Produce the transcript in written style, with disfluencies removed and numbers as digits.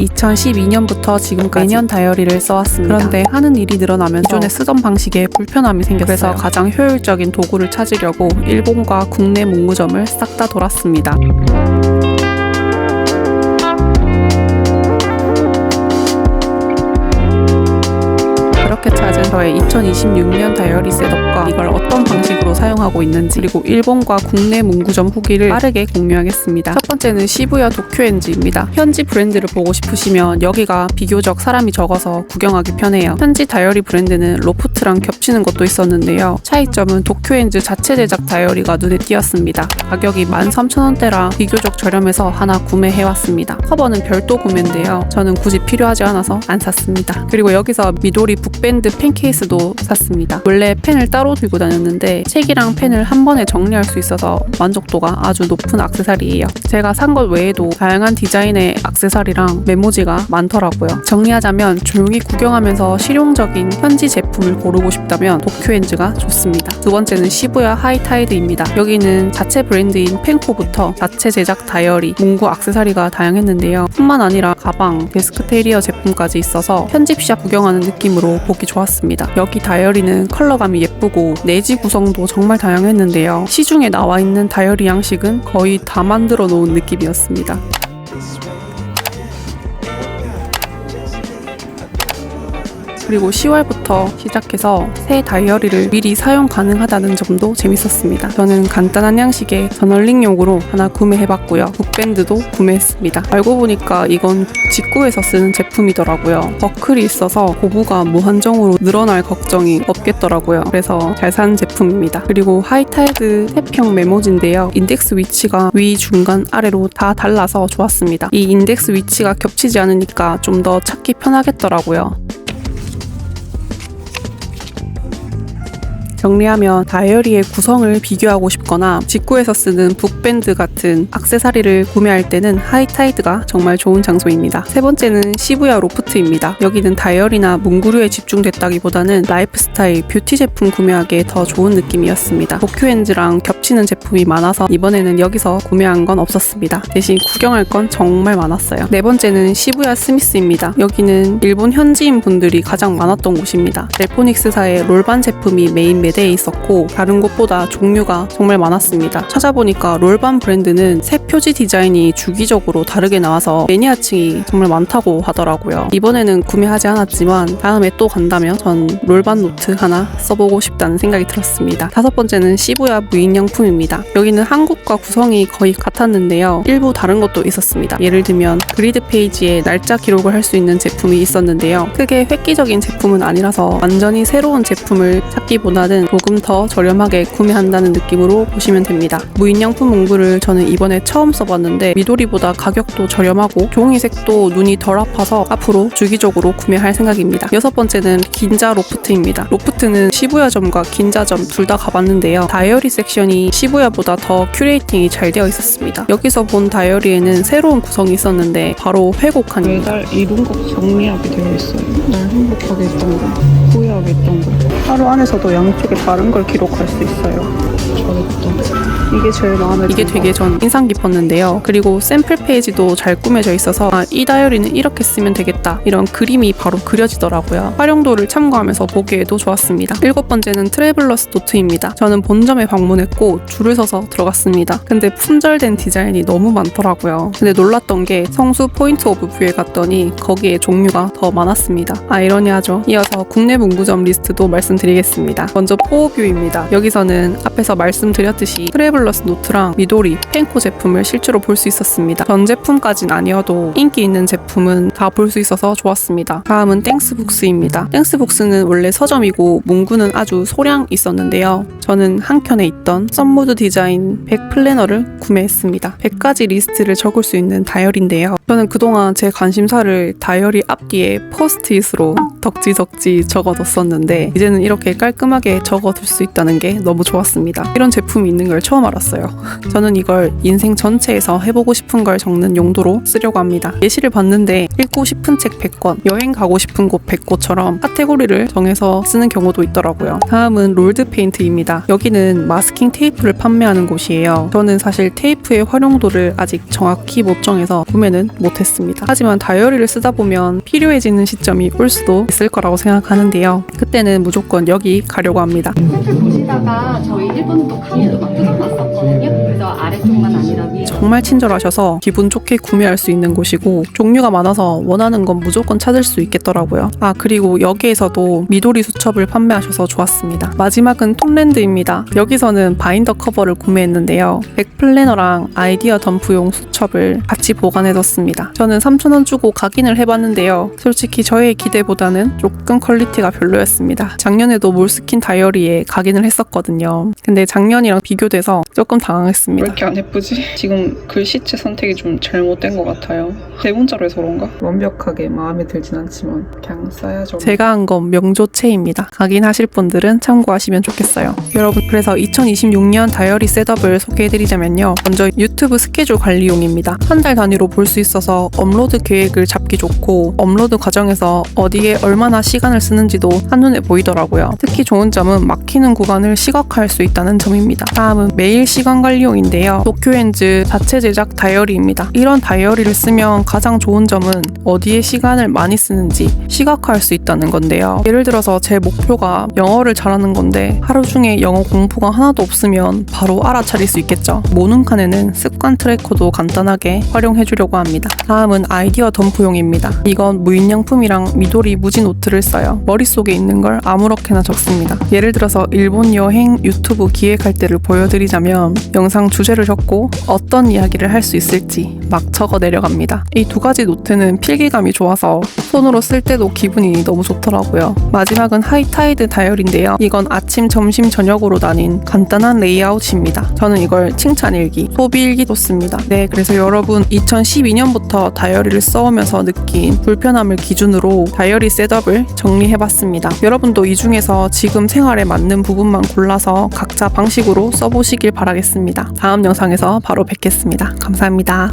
2012년부터 지금까지 매년 다이어리를 써왔습니다. 그런데 하는 일이 늘어나면 기존에 쓰던 방식에 불편함이 생겼어요. 그래서 가장 효율적인 도구를 찾으려고 일본과 국내 문구점을 싹 다 돌았습니다. 이렇게 찾은 저의 2026년 다이어리 셋업과 이걸 어떤 방식으로 사용하고 있는지, 그리고 일본과 국내 문구점 후기를 빠르게 공유하겠습니다. 첫 번째는 시부야 도쿄엔즈입니다. 현지 브랜드를 보고 싶으시면 여기가 비교적 사람이 적어서 구경하기 편해요. 현지 다이어리 브랜드는 로프트랑 겹치는 것도 있었는데요. 차이점은 도쿄엔즈 자체 제작 다이어리가 눈에 띄었습니다. 가격이 13,000원대라 비교적 저렴해서 하나 구매해왔습니다. 커버는 별도 구매인데요. 저는 굳이 필요하지 않아서 안 샀습니다. 그리고 여기서 미도리 북밴드 펜 케이스도 샀습니다. 원래 펜을 따로 들고 다녔는데 책이랑 펜을 한 번에 정리할 수 있어서 만족도가 아주 높은 액세서리예요. 제가 산 것 외에도 다양한 디자인의 액세서리랑 메모지가 많더라고요. 정리하자면 조용히 구경하면서 실용적인 현지 제품을 고르고 싶다면 도쿄엔즈가 좋습니다. 두 번째는 시부야 하이타이드입니다. 여기는 자체 브랜드인 펜코부터 자체 제작 다이어리, 문구 액세서리가 다양했는데요. 뿐만 아니라 가방, 데스크테리어 제품까지 있어서 편집샵 구경하는 느낌으로 보기 좋았습니다. 여기 다이어리는 컬러감이 예쁘고 내지 구성도 정말 다양했는데요. 시중에 나와 있는 다이어리 양식은 거의 다 만들어 놓은 느낌이었습니다. 그리고 10월부터 시작해서 새 다이어리를 미리 사용 가능하다는 점도 재밌었습니다. 저는 간단한 양식의 저널링용으로 하나 구매해봤고요. 북밴드도 구매했습니다. 알고 보니까 이건 직구에서 쓰는 제품이더라고요. 버클이 있어서 고무가 무한정으로 늘어날 걱정이 없겠더라고요. 그래서 잘 산 제품입니다. 그리고 하이타이드 세평 메모지인데요. 인덱스 위치가 위, 중간, 아래로 다 달라서 좋았습니다. 이 인덱스 위치가 겹치지 않으니까 좀 더 찾기 편하겠더라고요. 정리하면 다이어리의 구성을 비교하고 싶거나 직구에서 쓰는 북밴드 같은 액세서리를 구매할 때는 하이타이드가 정말 좋은 장소입니다. 세 번째는 시부야 로프트입니다. 여기는 다이어리나 문구류에 집중됐다기보다는 라이프스타일, 뷰티 제품 구매하기에 더 좋은 느낌이었습니다. 도쿄엔즈랑 겹치는 제품이 많아서 이번에는 여기서 구매한 건 없었습니다. 대신 구경할 건 정말 많았어요. 네 번째는 시부야 스미스입니다. 여기는 일본 현지인 분들이 가장 많았던 곳입니다. 넬포닉스사의 롤반 제품이 메인 매대에 있었고 다른 곳보다 종류가 정말 많았습니다. 찾아보니까 롤반 브랜드는 새 표지 디자인이 주기적으로 다르게 나와서 매니아층이 정말 많다고 하더라고요. 이번에는 구매하지 않았지만 다음에 또 간다면 전 롤반 노트 하나 써보고 싶다는 생각이 들었습니다. 다섯 번째는 시부야 무인양품입니다. 여기는 한국과 구성이 거의 같았는데요. 일부 다른 것도 있었습니다. 예를 들면 그리드 페이지에 날짜 기록을 할 수 있는 제품이 있었는데요. 크게 획기적인 제품은 아니라서 완전히 새로운 제품을 찾기보다는 조금 더 저렴하게 구매한다는 느낌으로 보시면 됩니다. 무인양품 문구를 저는 이번에 처음 써봤는데 미도리보다 가격도 저렴하고 종이색도 눈이 덜 아파서 앞으로 주기적으로 구매할 생각입니다. 여섯 번째는 긴자 로프트입니다. 로프트는 시부야점과 긴자점 둘 다 가봤는데요. 다이어리 섹션이 시부야보다 더 큐레이팅이 잘 되어 있었습니다. 여기서 본 다이어리에는 새로운 구성이 있었는데 바로 회곡칸입니다. 매달 이룬 것 정리하게 되어 있어요. 날 행복하게 했던 거, 후회하게 했던 거. 하루 안에서도 양쪽에 다른 걸 기록할 수 있어요. 잘했다. 이게 제일 마음에 이게 되게 전 인상 깊었는데요. 그리고 샘플 페이지도 잘 꾸며져 있어서 이 다이어리는 이렇게 쓰면 되겠다 이런 그림이 바로 그려지더라고요. 활용도를 참고하면서 보기에도 좋았습니다. 일곱 번째는 트래블러스 노트입니다. 저는 본점에 방문했고 줄을 서서 들어갔습니다. 근데 품절된 디자인이 너무 많더라고요. 근데 놀랐던 게 성수 포인트 오브 뷰에 갔더니 거기에 종류가 더 많았습니다. 아이러니하죠. 이어서 국내 문구점 리스트도 말씀드리겠습니다. 먼저 포어뷰입니다. 여기서는 앞에서 말씀드렸듯이 트래블러스 노트랑 미도리, 펜코 제품을 실제로 볼 수 있었습니다. 전 제품까진 아니어도 인기 있는 제품은 다 볼 수 있어서 좋았습니다. 다음은 땡스북스입니다. 땡스북스는 원래 서점이고 문구는 아주 소량 있었는데요. 저는 한 켠에 있던 썸무드 디자인 100 플래너를 구매했습니다. 100가지 리스트를 적을 수 있는 다이어리인데요. 저는 그동안 제 관심사를 다이어리 앞뒤에 포스트잇으로 덕지덕지 적어뒀었는데 이제는 이렇게 깔끔하게 적어둘 수 있다는 게 너무 좋았습니다. 이런 제품이 있는 걸 처음 알았어요. 저는 이걸 인생 전체에서 해보고 싶은 걸 적는 용도로 쓰려고 합니다. 예시를 봤는데 읽고 싶은 책 100권, 여행 가고 싶은 곳 100곳처럼 카테고리를 정해서 쓰는 경우도 있더라고요. 다음은 롤드 페인트입니다. 여기는 마스킹 테이프를 판매하는 곳이에요. 저는 사실 테이프의 활용도를 아직 정확히 못 정해서 구매는 못했습니다. 하지만 다이어리를 쓰다 보면 필요해지는 시점이 올 수도 있을 거라고 생각하는데요. 그때는 무조건 여기 가려고 합니다. 사실 보시다가 저희 일본도 강의도 막 뜯어놨었거든요. 그래서 아래쪽만 아니라 위에 정말 친절하셔서 기분 좋게 구매할 수 있는 곳이고 종류가 많아서 원하는 건 무조건 찾을 수 있겠더라고요. 아, 그리고 여기에서도 미도리 수첩을 판매하셔서 좋았습니다. 마지막은 톤랜드입니다. 여기서는 바인더 커버를 구매했는데요. 백 플래너랑 아이디어 덤프용 수첩을 같이 보관해뒀습니다. 저는 3,000원 주고 각인을 해봤는데요. 솔직히 저의 기대보다는 조금 퀄리티가 별로였습니다. 작년에도 몰스킨 다이어리에 각인을 했었거든요. 근데 작년이랑 비교돼서 조금 당황했습니다. 왜 이렇게 안 예쁘지? 지금 글씨체 선택이 좀 잘못된 것 같아요. 대문자로 해서 그런가? 완벽하게 마음에 들진 않지만 그냥 써야죠. 제가 한 건 명조체입니다. 각인하실 분들은 참고하시면 좋겠어요. 여러분, 그래서 2026년 다이어리 셋업을 소개해드리자면요. 먼저 유튜브 스케줄 관리용입니다. 한 달 단위로 볼 수 있어서 업로드 계획을 잡기 좋고 업로드 과정에서 어디에 얼마나 시간을 쓰는지도 한눈에 보이더라고요. 특히 좋은 점은 막히는 구간을 시각화할 수 있다는 점입니다. 다음은 매일 시간 관리용인데요. 도쿄엔즈 자체 제작 다이어리입니다. 이런 다이어리를 쓰면 가장 좋은 점은 어디에 시간을 많이 쓰는지 시각화할 수 있다는 건데요. 예를 들어서 제 목표가 영어를 잘하는 건데 하루 중에 영어 공부가 하나도 없으면 바로 알아차릴 수 있겠죠. 모눈 칸에는 습관 트래커도 간단하게 활용해 주려고 합니다. 다음은 아이디어 덤프용입니다. 이건 무인양품이랑 미도리 무지 노트를 써요. 머릿속에 있는 걸 아무렇게나 적습니다. 예를 들어서 일본 여행 유튜브 기획할 때를 보여드리자면 영상 주제를 적고 어떤 이야기를 할 수 있을지 막 적어 내려갑니다. 이 두 가지 노트는 필기감이 좋아서 손으로 쓸 때도 기분이 너무 좋더라고요. 마지막은 하이타이드 다이어리인데요. 이건 아침, 점심, 저녁으로 나뉜 간단한 레이아웃입니다. 저는 이걸 칭찬일기, 소비일기도 씁니다. 네, 그래서 여러분 2012년부터 다이어리를 써오면서 느낀 불편함을 기준으로 다이어리 셋업을 정리해봤습니다. 여러분도 이 중에서 지금 생활에 맞는 부분만 골라서 각자 방식으로 써보시길 바라겠습니다. 다음 영상에서 바로 뵙겠습니다. 감사합니다.